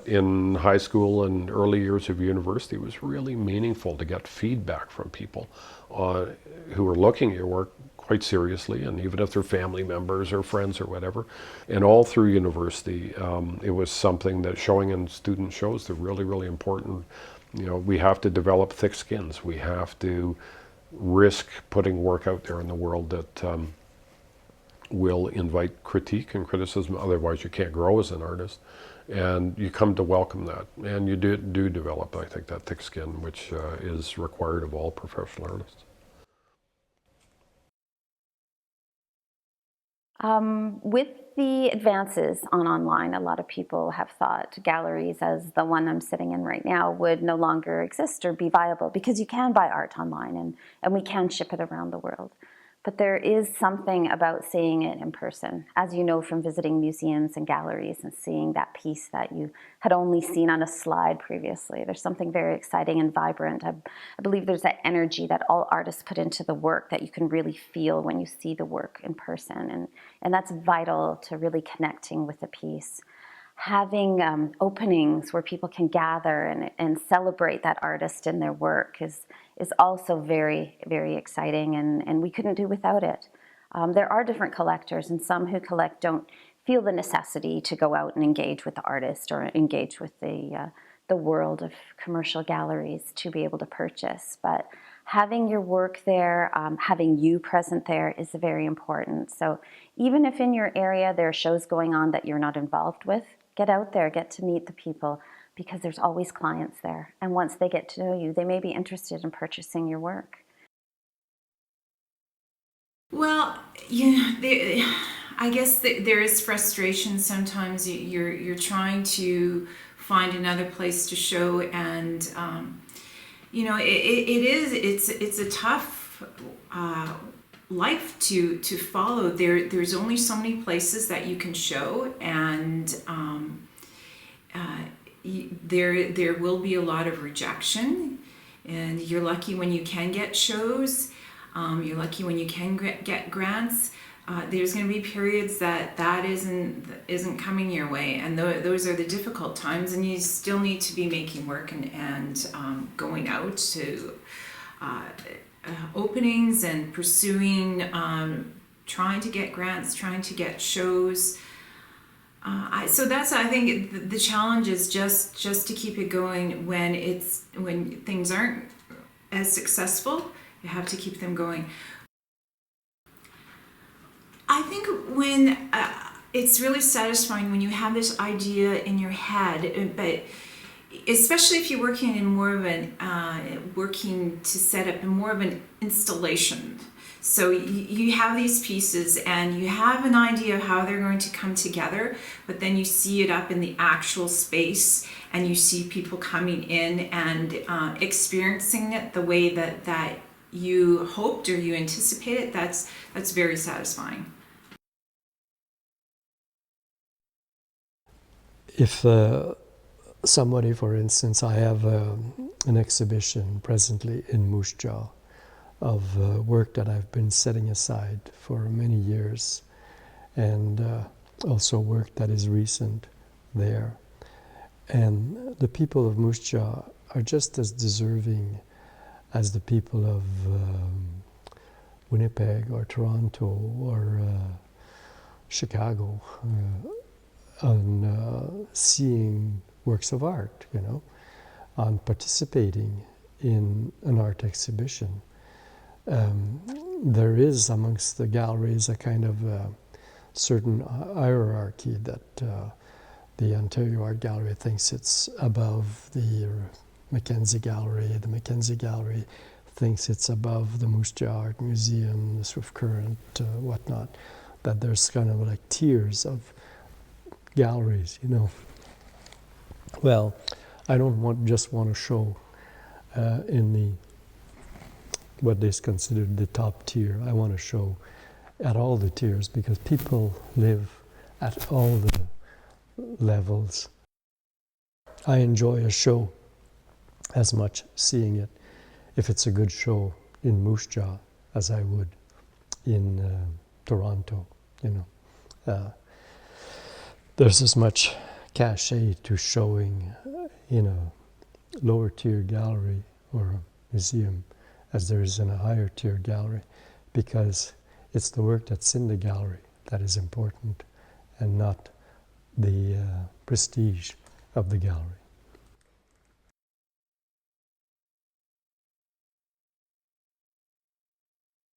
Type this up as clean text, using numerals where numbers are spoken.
In high school and early years of university, it was really meaningful to get feedback from people uh, who were looking at your work quite seriously, and even if they're family members or friends or whatever. And all through university, it was something that showing in student shows, they're really, really important. You know, we have to develop thick skins. We have to risk putting work out there in the world that will invite critique and criticism. Otherwise, you can't grow as an artist. And you come to welcome that. And you do develop, I think, that thick skin, which is required of all professional artists. With the advances on online, a lot of people have thought galleries, as the one I'm sitting in right now, would no longer exist or be viable because you can buy art online and we can ship it around the world. But there is something about seeing it in person, as you know from visiting museums and galleries and seeing that piece that you had only seen on a slide previously. There's something very exciting and vibrant. I believe there's that energy that all artists put into the work that you can really feel when you see the work in person. And that's vital to really connecting with the piece. Having openings where people can gather and celebrate that artist and their work is also very, very exciting, and we couldn't do without it. There are different collectors, and some who collect don't feel the necessity to go out and engage with the artist or engage with the world of commercial galleries to be able to purchase. But having your work there, having you present there is very important. So even if in your area there are shows going on that you're not involved with, get out there, get to meet the people, because there's always clients there. And once they get to know you, they may be interested in purchasing your work. Well, I guess there is frustration sometimes. You're trying to find another place to show, and it's a tough life to follow. There's only so many places that you can show, and there will be a lot of rejection, and you're lucky when you can get shows. You're lucky when you can get grants. There's going to be periods that isn't coming your way, and those are the difficult times. And you still need to be making work and going out to openings and pursuing, trying to get grants, trying to get shows. So that's, I think, the challenge is just to keep it going when things aren't as successful. You have to keep them going. I think when it's really satisfying when you have this idea in your head, but especially if you're working in more of working to set up more of an installation. So you have these pieces and you have an idea of how they're going to come together, but then you see it up in the actual space and you see people coming in and experiencing it the way that you hoped or you anticipated. That's very satisfying. If somebody, for instance, I have an exhibition presently in Moose Jaw of work that I've been setting aside for many years, and also work that is recent there. And the people of Moose Jaw are just as deserving as the people of Winnipeg or Toronto or Chicago on seeing works of art, on participating in an art exhibition. There is amongst the galleries a kind of certain hierarchy that the Ontario Art Gallery thinks it's above the Mackenzie Gallery. The Mackenzie Gallery thinks it's above the Moose Jaw Art Museum, the Swift Current, whatnot. That there's kind of like tiers of galleries, Well, I don't just want to show in the what is considered the top tier. I want to show at all the tiers because people live at all the levels. I enjoy a show as much seeing it, if it's a good show, in Moose Jaw as I would in Toronto, There's as much cachet to showing in a lower tier gallery or a museum as there is in a higher tier gallery, because it's the work that's in the gallery that is important and not the prestige of the gallery.